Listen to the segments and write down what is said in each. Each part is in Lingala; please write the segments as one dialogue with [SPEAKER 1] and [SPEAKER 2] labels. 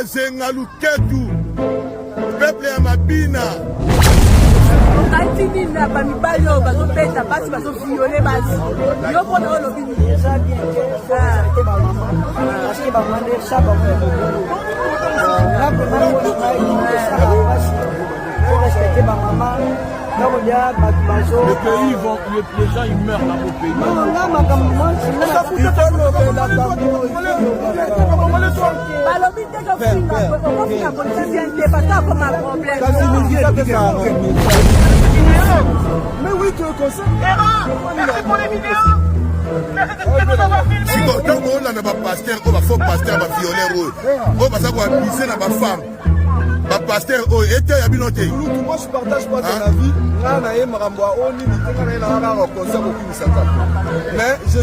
[SPEAKER 1] Bazenga Luketu, peuple ya Mabina.
[SPEAKER 2] Kaitini na bamibali oyo bazopesa basi bazoviole basi yo mpona oyo lobi eza bien parce que bamande saba
[SPEAKER 3] le pays vont, les gens ils meurent dans mon pays.
[SPEAKER 2] balobi te kofinga politisien parce akoma problème.
[SPEAKER 3] Mais oui, tu es comme ça. Merci pour les vidéos. Merci de nous avoir filmés.
[SPEAKER 1] Si on a un pasteur, on va faire pasteur, on va violer, on va savoir abuser dans ma femme. Ma pasteur, oh, et tu as bien noté.
[SPEAKER 3] Moi, je partage pas ton avis. Mais je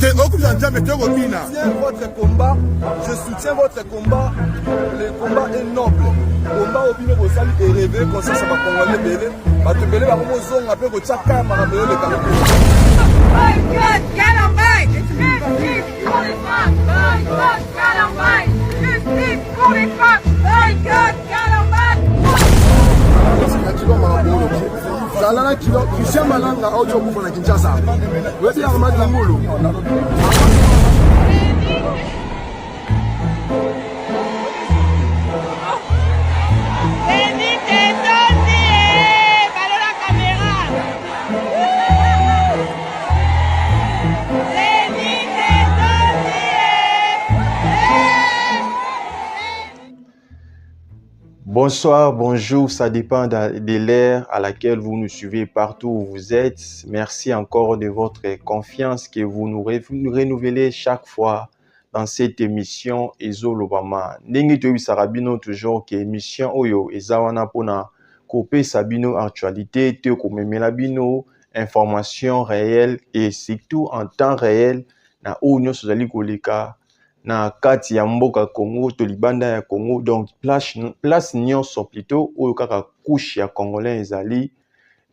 [SPEAKER 3] soutiens votre combat. Le combat est noble. Le combat au bino bosali est rêvé, comme ça va congolais belé. Ba te belé ba ko zonga pe ko tchaka ma belé le kala.
[SPEAKER 4] Boycott Calambay! Justice pour les femmes! Boycott Calambay! Justice pour les femmes! Boycott Calambay!
[SPEAKER 3] Zalana kilo Christian Malanga audio kufa na Kinshasa. Wewe ya Ahmad Ngulu.
[SPEAKER 5] Bonsoir, bonjour, ça dépend de l'ère à laquelle vous nous suivez partout où vous êtes. Merci encore de votre confiance que vous nous renouvelez chaque fois dans cette émission Ezo Lobama. Ndenge toyebi sarabino toujours que émission oyo ezawana pona kope sabino actualité te komemela bino information réelle et surtout en temps réel na oyo sozali koleka na kati ya mboka Congo to libanda ya Congo, donc place nyonso plutôt oyo kaka couche ya congolais ezali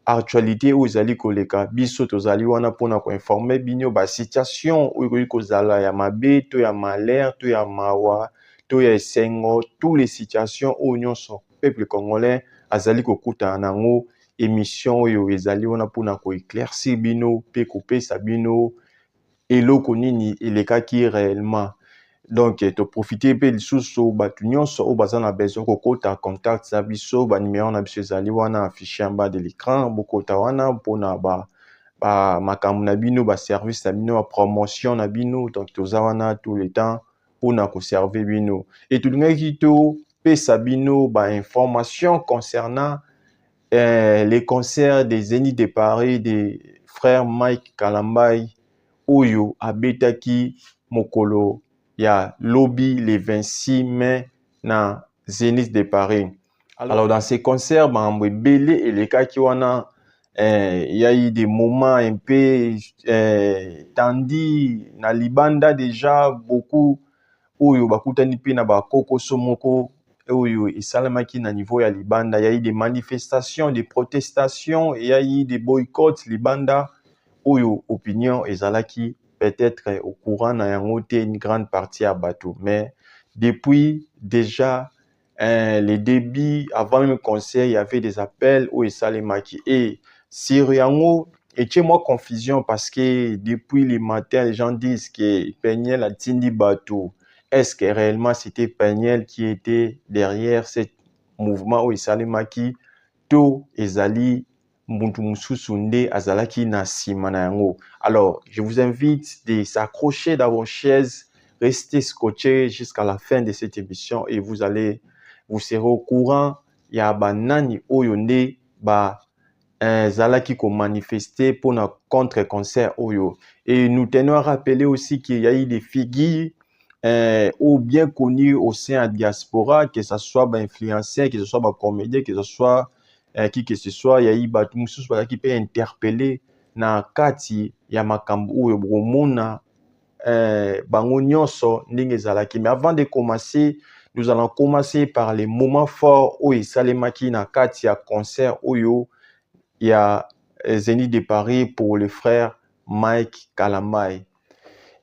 [SPEAKER 5] actualité oyo ezali koleka biso tozali wana pona ko informer bino ba situation oyo koyi kozala ya mabe to ya malheur to ya mawa to ya esengo, tous les situations oyo nyonso peuple congolais azali kokuta nango. Émission oyo ezali wana pona ko éclaircir bino pe kopesa bino eloko nini elekaki réellement. Donc, tu profites peu de sous batu nyonso o bazana besoin kokota contact sa biso ba numéro na biso ezali wana affiché en bas de l'écran bokota wana pona ba makambo na bino ba service na bino ba promotion na bino, donc toza wana tout le temps pona ko servir bino et tout ngaki to pesa bino ba information concernant les concerts des Zénith de Paris des frères Mike Kalambay oyo abetaki mokolo ya lobby le 26 mai na Zénith de Paris. Alors dans ces concerts, belé et les cas qui wana il y a eu des moments un peu tandis na libanda déjà beaucoup oyo bakutani pe na ba koko somoko oyo esalamaki na niveau ya libanda. Il y a eu des manifestations, des protestations, il y a eu des boycotts libanda oyo opinion ezalaki peut-être au courant na yangote une grande partie à bateau, mais depuis déjà les débuts avant même le concert il y avait des appels où esalemaki et sur yango et chez moi confusion parce que depuis le matin les gens disent que Peniel a tindi bateau. Est-ce que réellement c'était Peniel qui était derrière ce mouvement où esalemaki to ezali muntu mususu nde azalaki na sima na yango? Alors, je vous invite de s'accrocher dans vos chaises, rester scotchés jusqu'à la fin de cette émission et vous serez au courant. Il y a banani oyo nde ba zalaki ko manifester pour na contre-concert oyo. Et nous tenons à rappeler aussi qu'il y a eu des figures ou bien connus au sein de la diaspora, que ce soit influenceurs, que ce soit comédiens, que ce soit qui que ce soit, il y a eu batu mususu qui peut interpeller na kati ya makambo oyo bomona bango nyonso ndenge ezalaki. Mais avant de commencer, nous allons commencer par les moments forts oyo esalemaki na kati ya concert oyo ya Zénith de Paris pour le frère Mike Kalambay.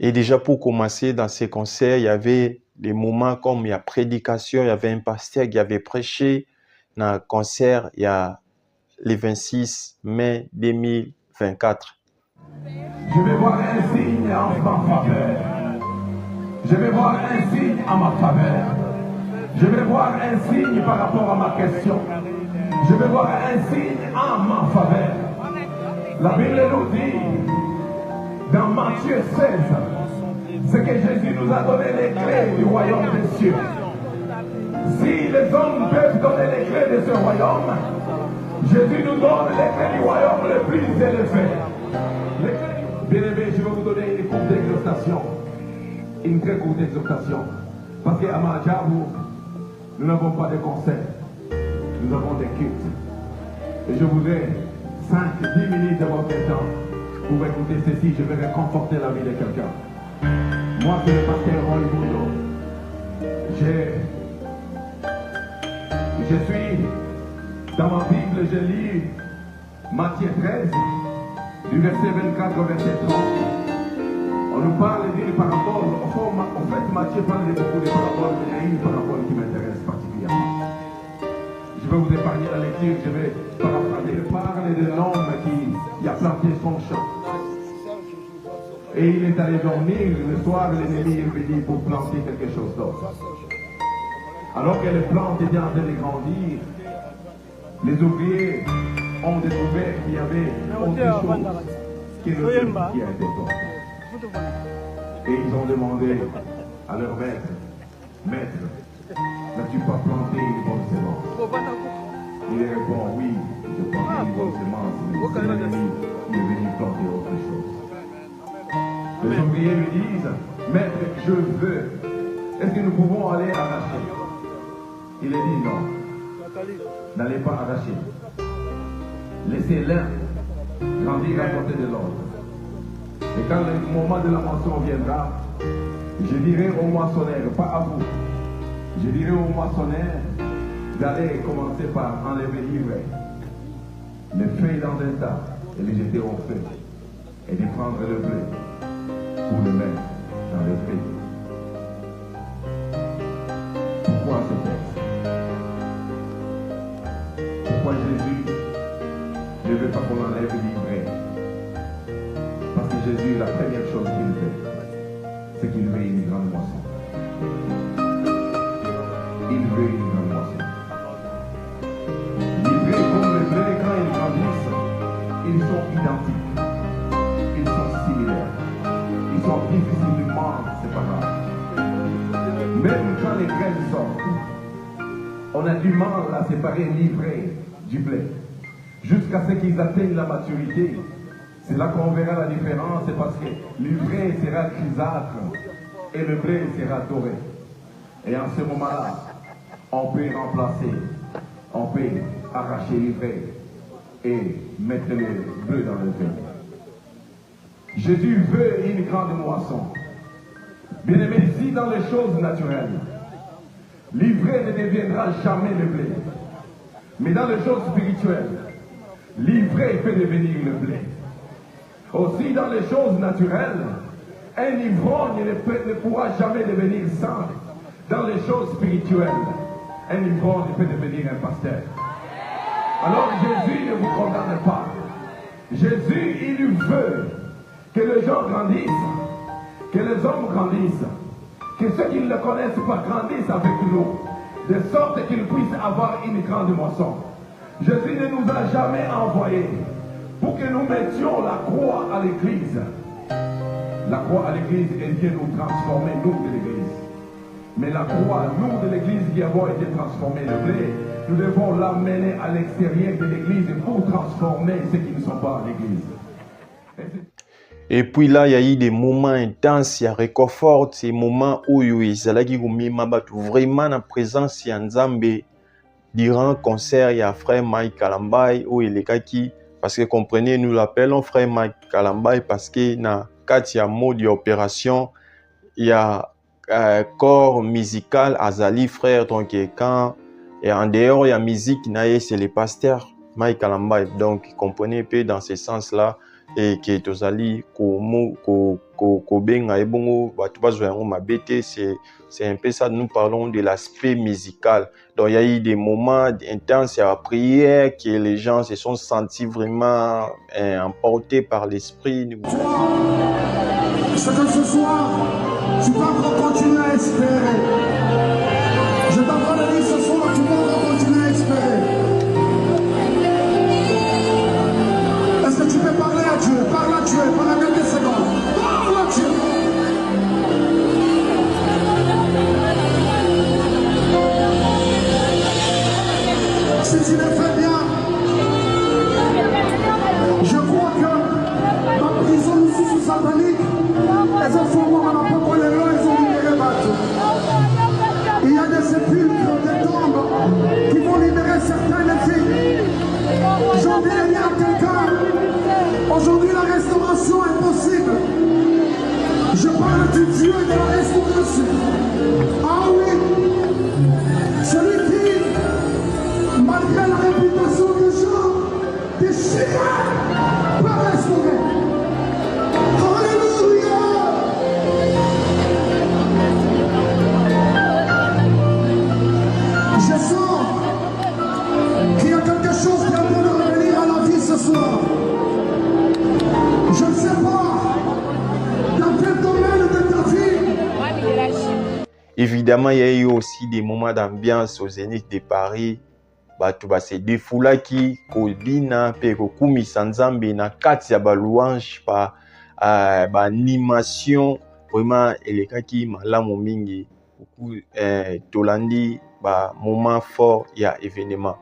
[SPEAKER 5] Et déjà pour commencer dans ces concerts, il y avait des moments comme il y a prédication, il y avait un pasteur qui avait prêché dans un concert il y a le 26 mai 2024.
[SPEAKER 6] Je vais voir un signe en ma faveur. Je vais voir un signe en ma faveur. Je vais voir un signe par rapport à ma question. Je vais voir un signe en ma faveur. La Bible nous dit dans Matthieu 16, c'est que Jésus nous a donné les clés du royaume des cieux. Si les hommes peuvent donner les clés de ce royaume, Jésus nous donne les clés du royaume le plus élevé. Bien-aimés, je vais vous donner une courte exhortation. Une très courte exhortation. Parce qu'à Madjabou, nous n'avons pas de concert. Nous avons des cultes. Et je voudrais 5-10 minutes de votre temps pour écouter ceci. Je vais réconforter la vie de quelqu'un. Moi, c'est le pasteur Roy Boudot. Je suis dans ma Bible, je lis Matthieu 13, du verset 24 au verset 30. On nous parle d'une parabole. En fait, Matthieu parle de beaucoup de paraboles, mais il y a une parabole qui m'intéresse particulièrement. Je vais vous épargner la lecture, je vais paraphraser. Il parle d'un homme qui a planté son champ. Et il est allé dormir, le soir, l'ennemi est venu pour planter quelque chose d'autre. Alors que les plantes étaient en train de grandir, les ouvriers ont découvert qu'il y avait autre chose que le blé qui a été tombé. Et ils ont demandé à leur maître, Maître, n'as-tu pas planté une bonne semence? Il répond, oui, j'ai planté une bonne semence, mais c'est l'ennemi qui est venu planter autre chose. Les ouvriers lui disent, Maître, je veux, est-ce que nous pouvons aller arracher? Il a dit non, n'allez pas arracher. Laissez l'un grandir à côté de l'autre. Et quand le moment de la moisson viendra, je dirai au moissonneur, pas à vous, je dirai au moissonneur d'aller commencer par enlever l'ivraie, les feuilles dans un tas et les jeter au feu, et de prendre le blé pour le mettre dans le feu. Pourquoi ce texte? Pourquoi Jésus ne veut pas qu'on enlève l'ivraie? Parce que Jésus, la première chose qu'il fait, c'est qu'il veut une grande moisson. Il veut une grande moisson. L'ivraie comme le blé, quand ils grandissent, ils sont identiques. Ils sont similaires. Ils sont difficilement séparables. Même quand les graines sortent, on a du mal à séparer l'ivraie du blé. Jusqu'à ce qu'ils atteignent la maturité. C'est là qu'on verra la différence, c'est parce que l'ivraie sera grisâtre et le blé sera doré. Et en ce moment-là, on peut remplacer, on peut arracher l'ivraie et mettre le blé dans le blé. Jésus veut une grande moisson. Bien aimé, ici dans les choses naturelles, l'ivraie ne deviendra jamais le blé. Mais dans les choses spirituelles, l'ivraie peut devenir le blé. Aussi dans les choses naturelles, un ivrogne ne pourra jamais devenir saint. Dans les choses spirituelles, un ivrogne peut devenir un pasteur. Alors Jésus ne vous condamne pas. Jésus, il veut que les gens grandissent, que les hommes grandissent, que ceux qui ne le connaissent pas grandissent avec nous, de sorte qu'ils puissent avoir une grande moisson. Jésus ne nous a jamais envoyés pour que nous mettions la croix à l'église. La croix à l'église, elle vient nous transformer, nous de l'église. Mais la croix, nous de l'église qui avons été transformés, le blé, nous devons l'amener à l'extérieur de l'église pour transformer ceux qui ne sont pas à l'église.
[SPEAKER 5] Et puis là, il y a eu des moments intenses, il y a réconfort, ces moments où il y a vraiment la présence de Nzambe. Durant le concert, il y a frère Mike Kalambay, où il est qui, parce que comprenez, nous l'appelons frère Mike Kalambay parce que dans le mode d'opération, il y a corps musical Azali frère, donc quand et en dehors il y a musique, c'est le pasteur Mike Kalambay. Donc comprenez un peu dans ce sens-là, et que tozali kobenga ebongo batu bazwa yango mabete. C'est un peu ça, nous parlons de l'aspect musical. Donc il y a eu des moments intenses à la prière que les gens se sont sentis vraiment emportés par l'esprit.
[SPEAKER 7] Ce que ce soir, tu vas encore continuer à espérer. Je t'apprends à dire ce soir, tu vas encore continuer à espérer. Est-ce que tu peux parler à Dieu? Parle à Dieu pendant quelques secondes. Parle à Dieu. Si tu le fais bien, je crois que ma prison ici sous satanique, elles ont formé un peu les lois, ils ont libéré Bateau. Il y a des sépulcres, des tombes qui vont libérer certaines filles. J'ai envie de dire à quelqu'un, aujourd'hui la restauration est possible. Je parle du Dieu de la restauration. Ah oui, celui qui, malgré la réputation des gens, des chiens, peut restaurer. Alléluia. Je sens qu'il y a quelque chose qui est en train de revenir à la vie ce soir. Je ne sais pas dans quel domaine de ta vie.
[SPEAKER 5] Évidemment, il y a eu aussi des moments d'ambiance au Zénith de Paris. Bato se defulaki kobina pe kokumisa Nzambe na kati ya balouange pa animation vraiment elekaki malamu mingi. Tolandi ba moment fort ya événement.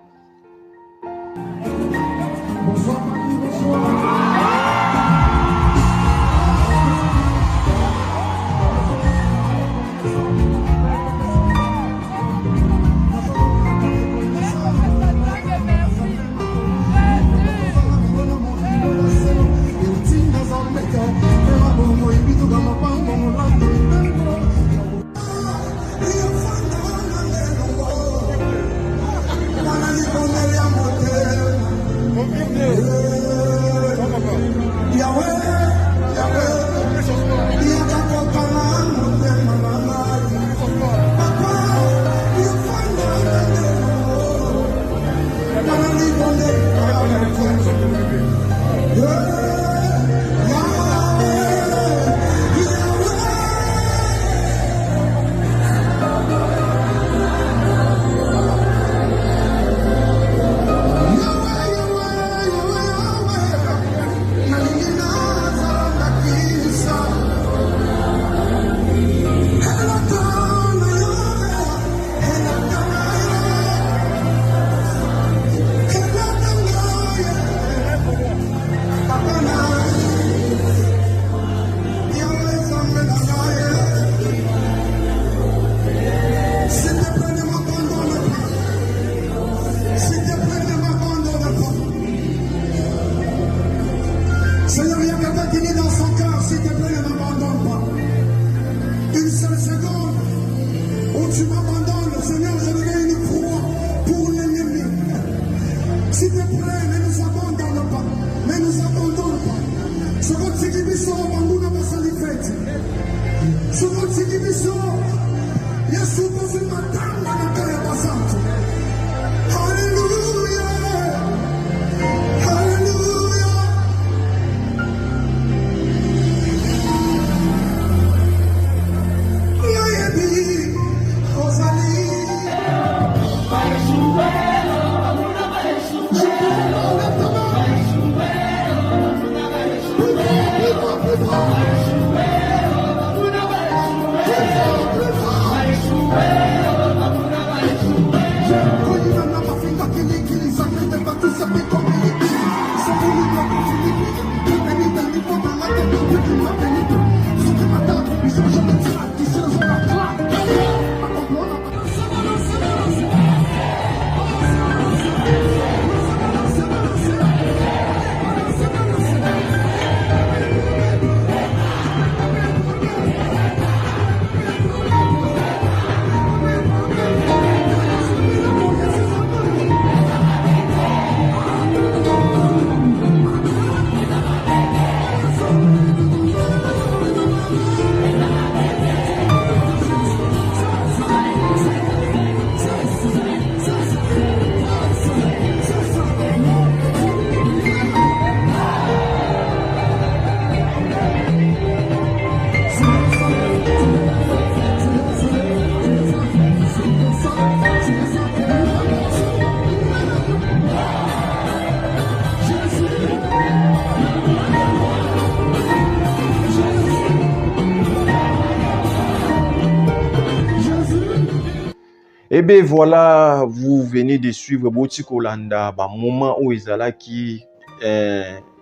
[SPEAKER 5] Eh bien voilà, vous venez de suivre Boti Kolanda, ba moment où ezalaki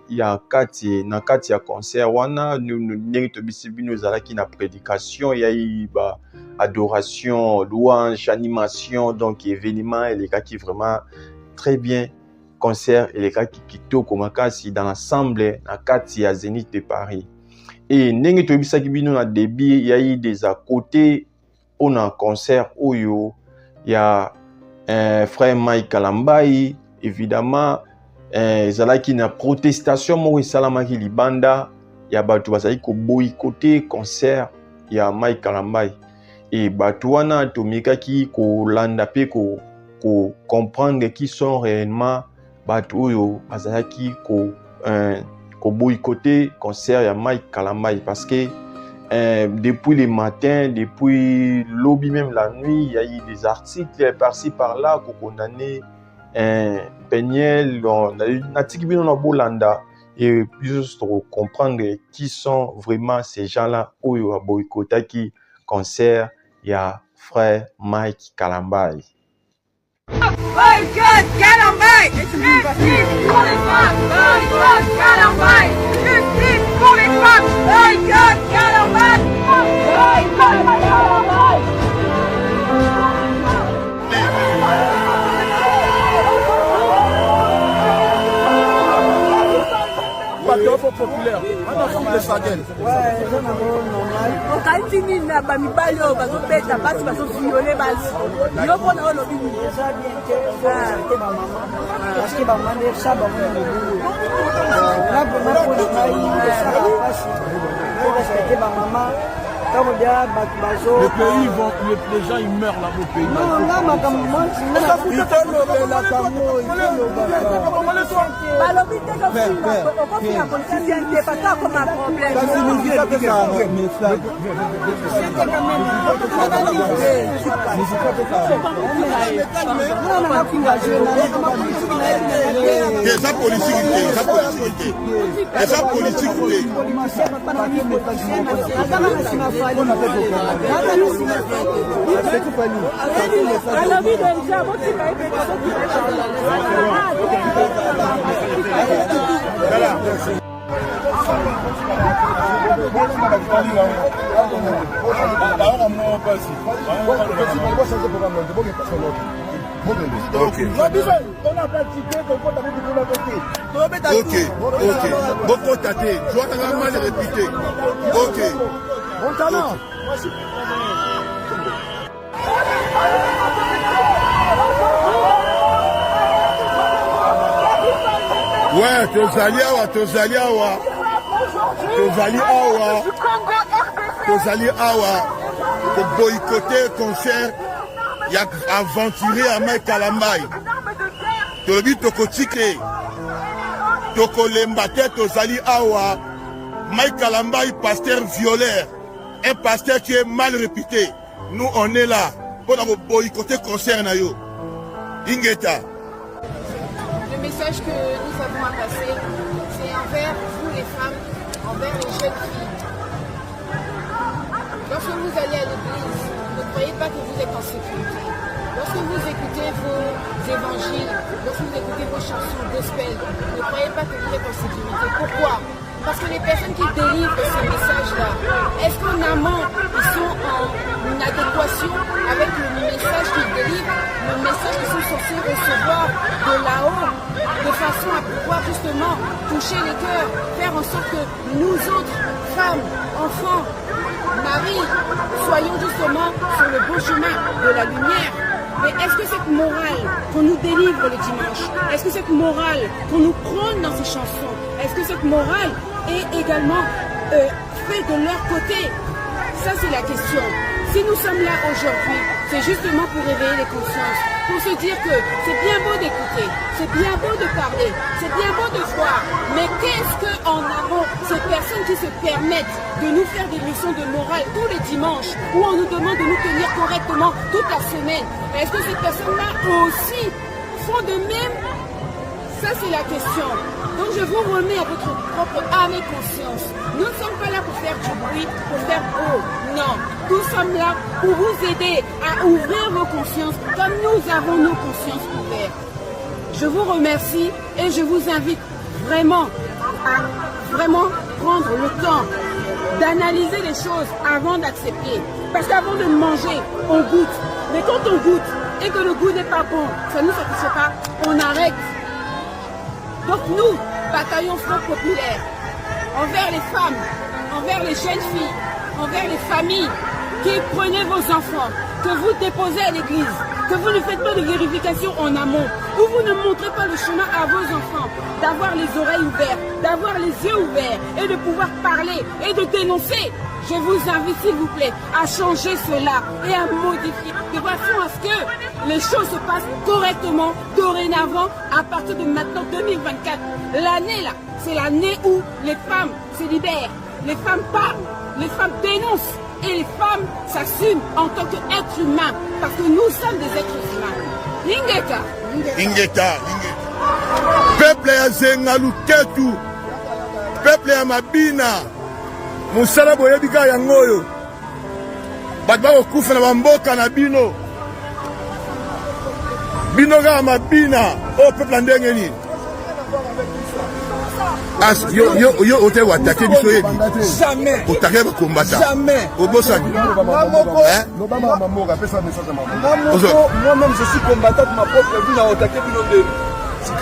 [SPEAKER 5] ya kati na kati ya concert wana ndenge tobisi bino ezalaki na prédication ya ba adoration, louange, animation, donc événement elekaki vraiment très bien. Concert elekaki kitoko makasi dans l'ensemble na kati ya Zénith de Paris. Et ndenge tobisaki bino na début ya des à côté on a concert oyo ya frère Mike Kalambai, évidemment ezalaki na protestation moko esalamaki libanda ya bato bazali ko boycotter concert ya Mike Kalambai. Et bato wana tomekaki kolanda pe ko comprendre qui sont réellement bato oyo bazalaki ko boycotter concert ya Mike Kalambai parce que depuis le matin, depuis lobby même la nuit, il y a eu des articles par-ci par-là qui condamnaient Peniel, et juste pour comprendre qui sont vraiment ces gens-là où il y a boycotté qui concert, il y a frère Mike Kalambai.
[SPEAKER 4] Boycott Kalambai! Justice pour les femmes! Boycott Kalambai! Justice pour les femmes! Boycott Kalambai! Boycott Kalambai!
[SPEAKER 3] populaire.
[SPEAKER 2] okanisi nini na bamibali oyo bazobeta basi bazoviole basi yo mpona oyo lobi nini
[SPEAKER 8] parce bamande esa bamobulu naponaponi ngai esaka mpasi respecte bamama.
[SPEAKER 3] Les pays vont, les gens ils meurent là au pays.
[SPEAKER 8] Non, là,
[SPEAKER 1] Beaucoup tâté, je vois la mal répété. Ok.
[SPEAKER 3] Bon talent.
[SPEAKER 1] Ouais, tozali awa pour boycotter concert y a aventuré à Mike Kalambai. Tolobi tokotike tokolembate tozali awa Mike Kalambai pasteur violeur, un pasteur qui est mal réputé. Nous on est là pour boycotter concert na yo. Ingeta.
[SPEAKER 9] Le message que nous avons à passer, c'est envers vous les femmes, envers les jeunes filles. Lorsque vous allez à l'église, ne croyez pas que vous êtes en sécurité. Lorsque vous écoutez vos évangiles, lorsque vous écoutez vos chansons gospel, ne croyez pas que vous êtes en sécurité. Pourquoi? Parce que les personnes qui délivrent ces messages-là, est-ce qu'en amont, ils sont en adéquation avec le message qu'ils délivrent, le message qu'ils sont censés recevoir de là-haut, de façon à pouvoir justement toucher les cœurs, faire en sorte que nous autres, femmes, enfants, maris, soyons justement sur le bon chemin de la lumière. Mais est-ce que cette morale qu'on nous délivre le dimanche, est-ce que cette morale qu'on nous prône dans ces chansons, est-ce que cette morale est également faite de leur côté? Ça c'est la question. Si nous sommes là aujourd'hui, c'est justement pour réveiller les consciences, pour se dire que c'est bien beau d'écouter, c'est bien beau de parler, c'est bien beau de voir, mais qu'est-ce qu'en amont, ces personnes qui se permettent de nous faire des leçons de morale tous les dimanches, où on nous demande de nous tenir correctement toute la semaine, est-ce que ces personnes-là aussi font de même? Ça c'est la question. Donc je vous remets à votre propre âme et conscience. Nous ne sommes pas là pour faire du bruit, pour faire oh. Non, nous sommes là pour vous aider à ouvrir vos consciences comme nous avons nos consciences ouvertes. Je vous remercie et je vous invite vraiment à prendre le temps d'analyser les choses avant d'accepter. Parce qu'avant de manger, on goûte. Mais quand on goûte et que le goût n'est pas bon, ça ne nous satisfait pas, on arrête. Donc nous, bataillon Front Populaire, envers les femmes, envers les jeunes filles, envers les familles qui prenez vos enfants, que vous déposez à l'église, que vous ne faites pas de vérification en amont, où vous ne montrez pas le chemin à vos enfants, d'avoir les oreilles ouvertes, d'avoir les yeux ouverts et de pouvoir parler et de dénoncer. Je vous invite, s'il vous plaît, à changer cela et à modifier de façon à ce que les choses se passent correctement, dorénavant, à partir de maintenant 2024. L'année là, c'est l'année où les femmes se libèrent, les femmes parlent, les femmes dénoncent et les femmes s'assument en tant qu'êtres humains, parce que nous sommes des êtres humains.
[SPEAKER 1] Ingeta. Peuple ya Zenga Luketu, peuple ya Mabina, Musala boyebika yango oyo. Bato bakokufa na bamboka na bino. Bino kaka Mabina, o peuple ya ndenge nini? Yo ote watake biso yebi.
[SPEAKER 3] Jamais.
[SPEAKER 1] Otake ba kombata.
[SPEAKER 3] Jamais.
[SPEAKER 1] Obosaki.
[SPEAKER 3] Moi-même, je suis combattant de ma propre vie dans Otake Binondé.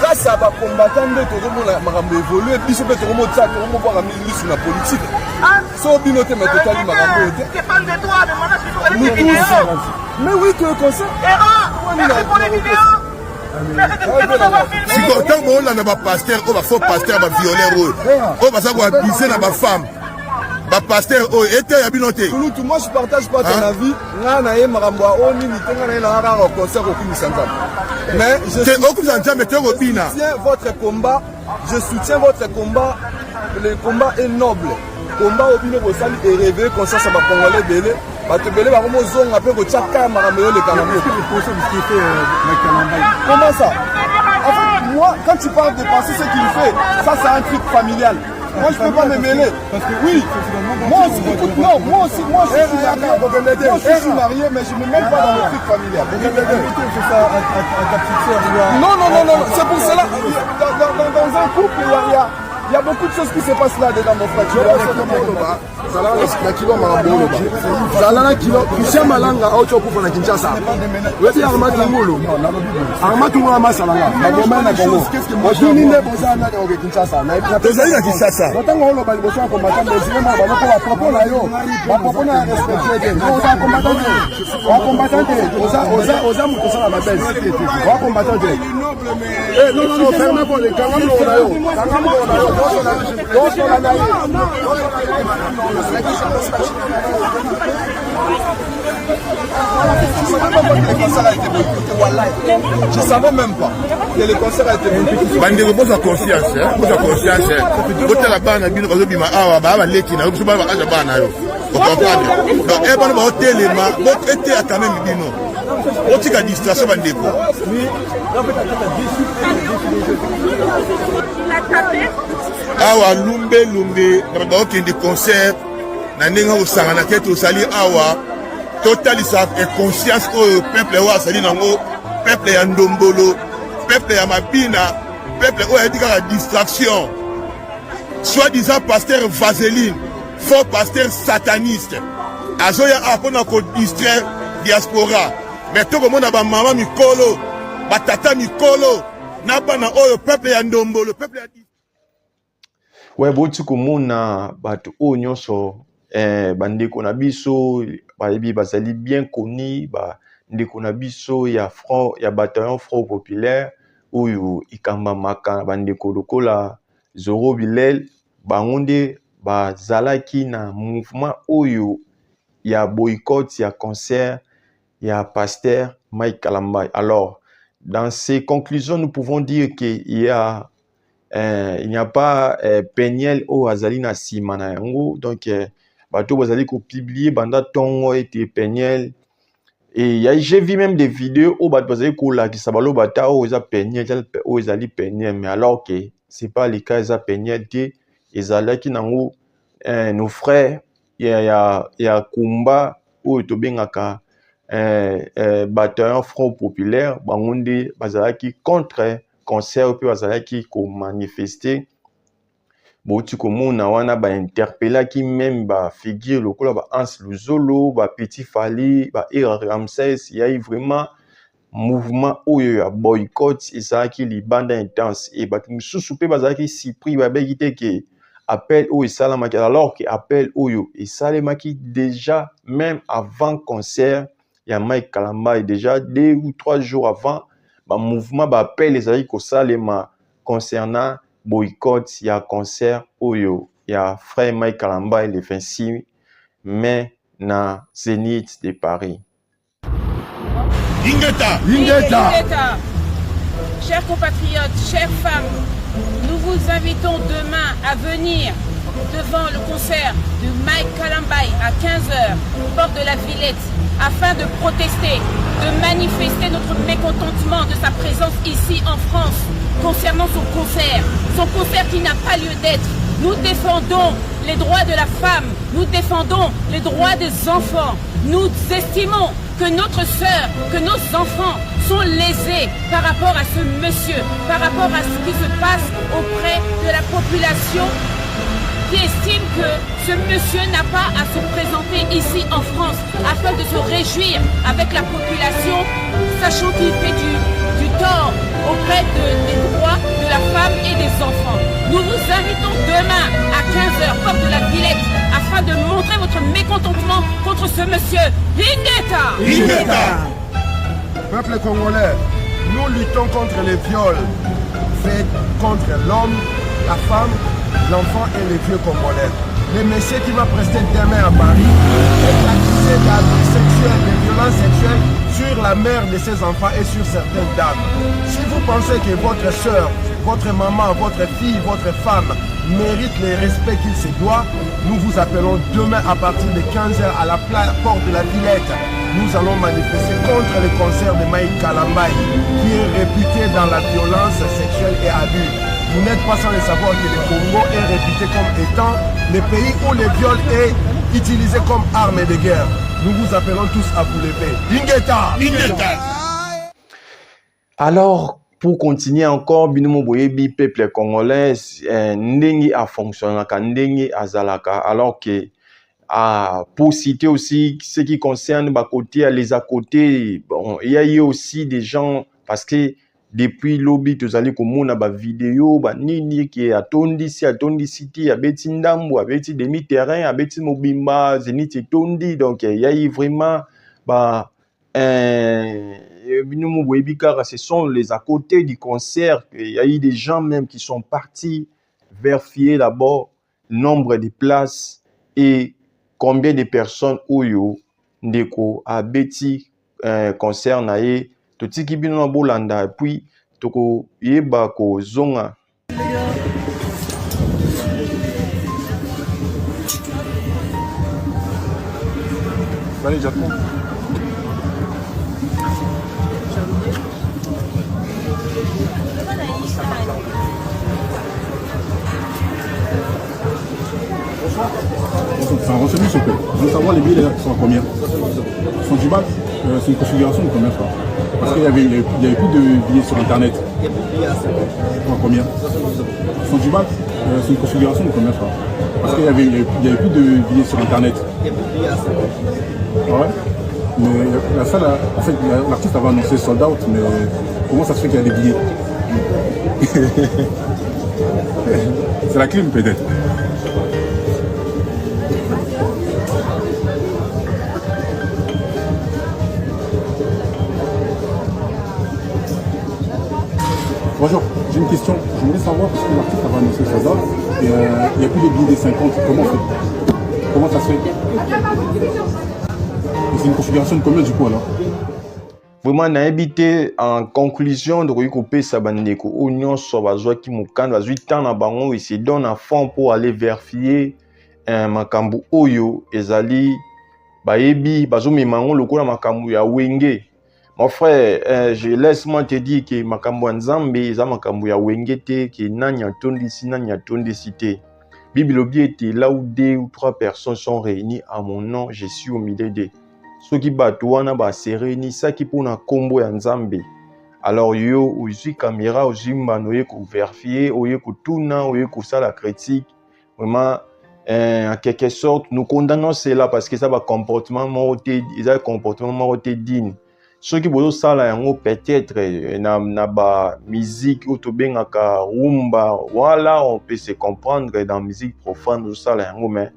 [SPEAKER 3] Grâce à ma combattant de Toromo, ma évolué, puis je peux Toromo Tsa, Toromo voir la milice sur la politique. Sans Binoté, mais totalement ma
[SPEAKER 4] Tu parles de toi, de mon vidéo.
[SPEAKER 3] Mais oui, tu es comme ça.
[SPEAKER 4] Merci pour les vidéos.
[SPEAKER 1] Si quand on a un pasteur, on va faire pasteur, on va violer, on va savoir abuser dans ma femme. Ba pasteur, oh, était à binoté.
[SPEAKER 3] Moi, je partage pas ton avis. Mais je soutiens votre combat. Je soutiens votre combat. Le combat est noble. Combat au bino bosali et rêver conscience à ma congolais belé. Bato belé ba komo zonga pe ko tchaka maramelo le Cameroun. Comment ça? En fait, moi, quand tu parles de penser ce qu'il fait, ça c'est un truc familial. Moi, je peux pas me mêler. Oui, moi aussi, écoute, non, moi aussi, moi je suis marié, mais je me mêle pas dans le truc familial. Non, c'est pour cela, dans un couple, il y a beaucoup de choses qui se passent là-dedans, mon frère. Zalana kilo kisha malanga au chokufa na Kinshasa. Wewe armatu ngulu. Armatu ngulu masalanga. Bagoma na Kongo. Wajuni ne bozana na oge Kinshasa. Na
[SPEAKER 1] tozali na Kinshasa.
[SPEAKER 3] Botango holo bali bosa ko matanga zima ba ko wa propos na yo. Ba propos na respecter. No za combatante. Wa combatante. Oza mu kosala na base. Wa combatante. Eh non, ferme pour les kangamlo na yo. Kangamlo na yo. Je savais même pas que le concert a été boycotté.
[SPEAKER 1] Bande repose à conscience, pose à conscience. Côté la bande bino bazo bima awa ba leki na biso ba aja bana yo. Vous comprenez? Donc e bana ba hotel ma, bo était à quand même bino. Otika distraction bande ko. Awa lumbe na ba okende concert na ndenge osangana ke tosali awa totalisa et conscience au peuple wa sali nango peuple ya ndombolo peuple ya Mabina peuple o ya dika distraction soi-disant pasteur vaseline faux pasteur sataniste azoya apona ko distraire diaspora mais to komona ba mama mikolo ba tata mikolo na bana oyo peuple ya ndombolo peuple ya
[SPEAKER 5] ouais boti komona bato o nyonso bandeko na biso bayebi bazali bien connu ba ndeko na biso ya front ya bataillon Front Populaire oyo ikamba maka bandeko lokola Zoro Bilel bangonde bazalaki na mouvement oyo ya boycott ya concert ya pasteur Mike Kalambay. Alors dans ces conclusions nous pouvons dire qu'il n'y a pas Peniel ou Azali na sima na yango donc bato bazali ko publier banda tongo et Peniel et j'ai vu même des vidéos où bato bazali ko la ki sabalo bata o eza Peniel o ezali Peniel mais alors que c'est pas le cas eza peigné te ezalaki nango nos frères ya kumba oyo tobengaka bataillon Front Populaire bango nde bazalaki contre concert pe bazalaki ko manifester boti komona wana ba interpellaki même ba figure lokola ba Hans Luzolo ba Petit Fally ba Ramsès il y a eu vraiment mouvement oyo ya boycott ezalaki libanda intense et bato mosusu pe bazalaki surpris babeki te ke appel oyo esalamaki alors que appel oyo esalemaki déjà même avant concert ya Mike Kalamba et déjà 2 ou 3 jours avant ba mouvement ba appel ezalaki kosalema concernant boycott ya concert oyo ya frère Mike Kalamba le 26 mai na Zénith de Paris.
[SPEAKER 1] Ingeta.
[SPEAKER 9] Chers compatriotes, chères femmes, nous vous invitons demain à venir devant le concert de Mike Kalamba à 15h, porte de la Villette, afin de protester, de manifester notre mécontentement de sa présence ici en France concernant son concert qui n'a pas lieu d'être. Nous défendons les droits de la femme, nous défendons les droits des enfants. Nous estimons que notre sœur, que nos enfants sont lésés par rapport à ce monsieur, par rapport à ce qui se passe auprès de la population qui estime que ce monsieur n'a pas à se présenter ici en France afin de se réjouir avec la population, sachant qu'il fait du tort auprès des droits de la femme et des enfants. Nous vous invitons demain à 15h, porte de la Villette, afin de montrer votre mécontentement contre ce monsieur. Ingeta.
[SPEAKER 3] Peuple congolais, nous luttons contre les viols faits contre l'homme, la femme, l'enfant et les vieux congolais. Le monsieur qui va prester demain à Paris est accusé d'abus sexuels, de violences sexuelles sur la mère de ses enfants et sur certaines dames. Si vous pensez que votre soeur, votre maman, votre fille, votre femme mérite le respect qu'il se doit, nous vous appelons demain à partir de 15h à la porte de la Villette. Nous allons manifester contre le concert de Mike Kalamba qui est réputé dans la violence sexuelle et abus. Vous n'êtes pas sans le savoir que le Congo est réputé comme étant le pays où le viol est utilisé comme arme de guerre. Nous vous appelons tous à vous lever. Ingeta.
[SPEAKER 5] Alors, pour continuer encore, binomo boyebi peuple congolais ndenge a fonctionné ndenge azalaka alors que pour citer aussi ce qui concerne les à côté, bon, il y a eu aussi des gens parce que depuis lobby tozali komona ba vidéo ba nini qui atondi city abeti ndambo abeti demi terrain abeti mobimba Zénith etondi donc il y a eu vraiment ce sont les à côté du concert. Il y a eu des gens même qui sont partis vérifier d'abord nombre de places et combien de personnes oyo ndeko abeti concert na ye totiki bino na bolanda puis toko yeba ko zonga
[SPEAKER 3] Allez, j'attends.
[SPEAKER 10] C'est un renseignement s'il te plaît. Je veux savoir les billets sont à combien. 110 balles, c'est une configuration de combien ça? Parce qu'il y avait plus de billets sur internet. À combien? 110 balles, c'est une configuration de combien ça? Parce qu'il y avait plus de billets sur internet. Ah ouais? Mais la salle, en fait, l'artiste avait annoncé sold out, mais comment ça se fait qu'il y a des billets? C'est la clim peut-être. Bonjour, j'ai une question. Je voulais savoir, parce que l'artiste avait annoncé sold out, et il n'y a plus de billets des 50. Comment ça se fait? C'est une configuration de combien du coup alors?
[SPEAKER 5] Vraiment na habité en conclusion de couper sa bandeko oignon sur bazwa ki mukanda bazwi temps na bango et se donne à fond pour aller vérifier makambu oyo ezali bayebi bazo memango lokola makambu ya wenge Mon frère, laisse-moi te dire que makambo nzambe eza makambo ya wengete que nani atondisi nani atondisi te. Bible obi était là où 2 ou 3 personnes sont réunies à mon nom, je suis au milieu d'eux. Ceux qui bato wana ba se réunissent ça qui pour na kombo ya nzambe. Alors yo uzui caméra uzui mbano ye ko vérifier, oye ko tuna, oye ko ça la critique. Vraiment en quelque sorte nous condamnons cela parce que ça va comportement morté, ils ont comportement morté digne. Ceux qui bozo sala yango peut-être na ba musique ou to bengaka rumba, voilà on peut se comprendre dans musique profane zo sala yango mais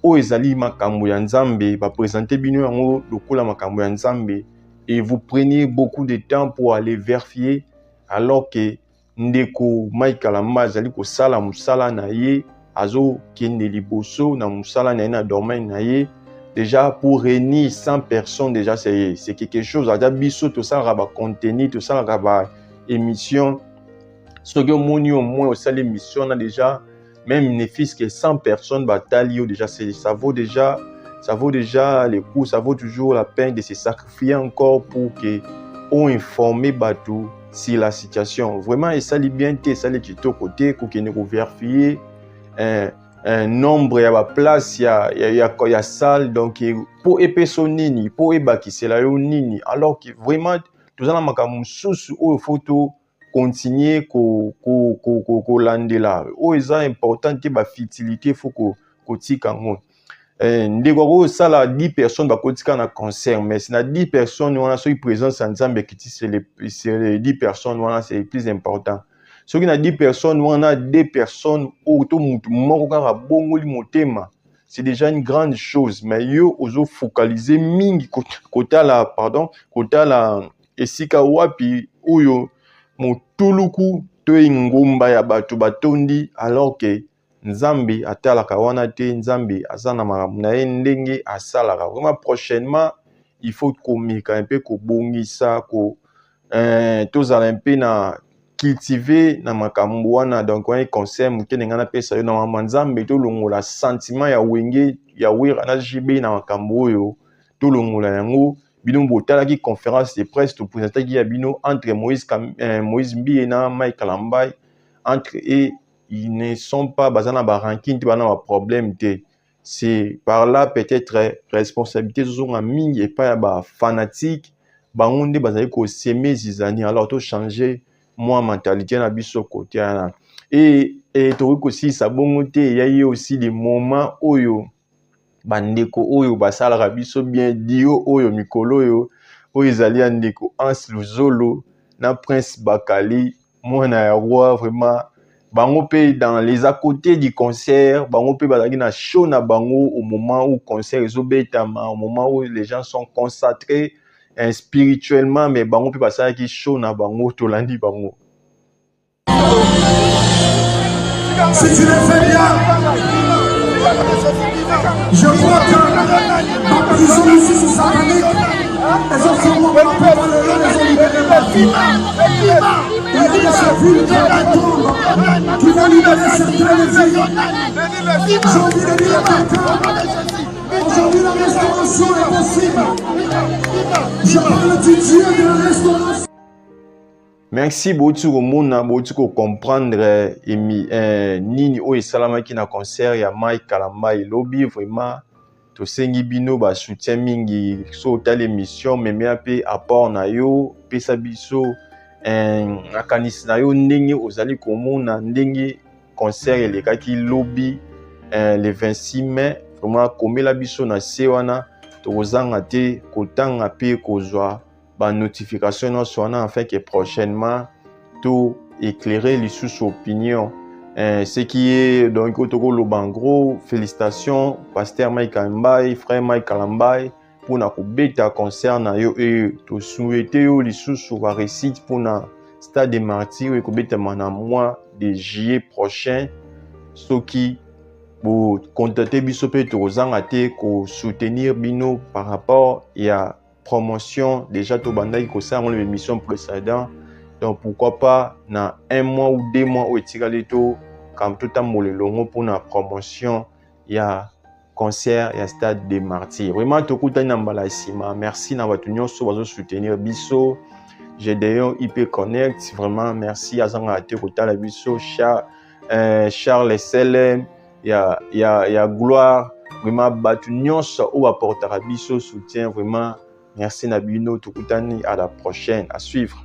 [SPEAKER 5] o ezali makambo ya nzambe ba présenter bino yango lokola makambo ya nzambe et vous prenez beaucoup de temps pour aller vérifier alors que ndeko Mike Kalamba ezali ko sala musala na ye azo kende liboso na musala na ye na domaine na ye. Déjà, pour réunir 100 personnes, déjà, c'est quelque chose. Déjà, biso, tout ça, raba contenu, tout ça, raba émission. Ce que mon au moins au sein l'émission, on a déjà, même ne fût que 100 personnes, bataille, déjà, ça vaut déjà les coups, ça vaut toujours la peine de se sacrifier encore pour que on informe bateau sur la situation. Vraiment, et ça, bien, ça, les tutos côté, pour qu'il nous vérifie. Un nombre ya ba place ya salle donc pour épaissir nini pour ebaki c'est là nini alors que vraiment tout ça na makambo susu o photo continuer ko landela o eza important que ba fitilité faut ko tika ngo ndeko ko sala 10 personnes ba kotika na concert mais c'est na 10 personnes on a sur présence en Zambie qui c'est les 10 personnes voilà c'est le plus important. Ce qui n'a 10 personnes, on a 2 personnes c'est déjà une grande chose. Mais yo ozo focaliser mingi kota la esika wapi oyo motuluku to ngomba ya batu batondi alors que nzambe atalaka wana te nzambe azana makambo na ye ndenge asalaka. Vraiment prochainement il faut komika un peu ko bongisa ko tozala un peu na cultiver na makambo wana donc un concert mukene ngana pesa yo na manzambe to longola sentiment ya wenge ya wira na jibe na makambo oyo to longola yango bino botala ki conférence de presse to présenter ki ya bino entre Moïse Mbiye na Mike Kalamba entre et ils ne sont pas bazana ba ranking ti bana ba problème te c'est par là peut-être responsabilité zo mingi et pas ba fanatique ba onde bazali ko semer zizani alors to changer moi mentalité na biso côté ana et to aussi ça bongo te il y a aussi des moments oyo bandeko oyo basala biso bien dio oyo mikolo oyo ezali andeko Ans Luzolo na Prince Bakali mwana ya roi vraiment bango pe dans les à côté du concert bango pe bazaki na show na bango au moment où concert ezobetama au moment où les gens sont concentrés spirituellement mais bango pe basala ki show na bango tolandi bango.
[SPEAKER 7] Si tu le fais bien, je crois que ma prison ici sous satanique, elles ont fait moi pendant le long, elles ont libéré ma vie. Il y a des sépulcres qui tombent, qui vont libérer certaines vies. J'ai envie de dire à quelqu'un, aujourd'hui la restauration est possible. Je parle du Dieu de la restauration.
[SPEAKER 5] Merci beaucoup mona beaucoup comprendre nini o esalama ki na concert ya Mike Kalamba lobby vraiment to sengi bino ba soutien mingi so ta l'émission mais pe apport na yo pesa biso akanisi na yo ndenge ozali komona ndenge concert elekaki lobby le 26 mai vraiment komela biso na se wana to kozanga te kotanga pe kozwa ba notification non soit afin que prochainement tout éclairer les sous-opinions ce qui est donc au bangro félicitations pasteur Mike Kalamba frère Mike Kalamba pour na kubeta concerne yo et to souhaiter yo les sous va récite pour na stade des martyrs et kubeta na mois de juillet prochain ce qui pour contacter biso pe to zanga te ko soutenir bino par rapport à promotion déjà tout bandai ko ça l'émission précédente donc pourquoi pas na 1 mois ou 2 mois au etikali to comme tout amolelongo pour na promotion ya concert et stade des martyrs. Vraiment, tokutani na mbala sima. Merci na batu nyonso bazo soutenir biso. Gédéon IP Connect, vraiment merci à Zanga Ate Kotala biso, Charles Selem, il y a Gloire, vraiment batu nyonso ou apportera biso soutien, vraiment merci Nabino Tokutani, à la prochaine, à suivre.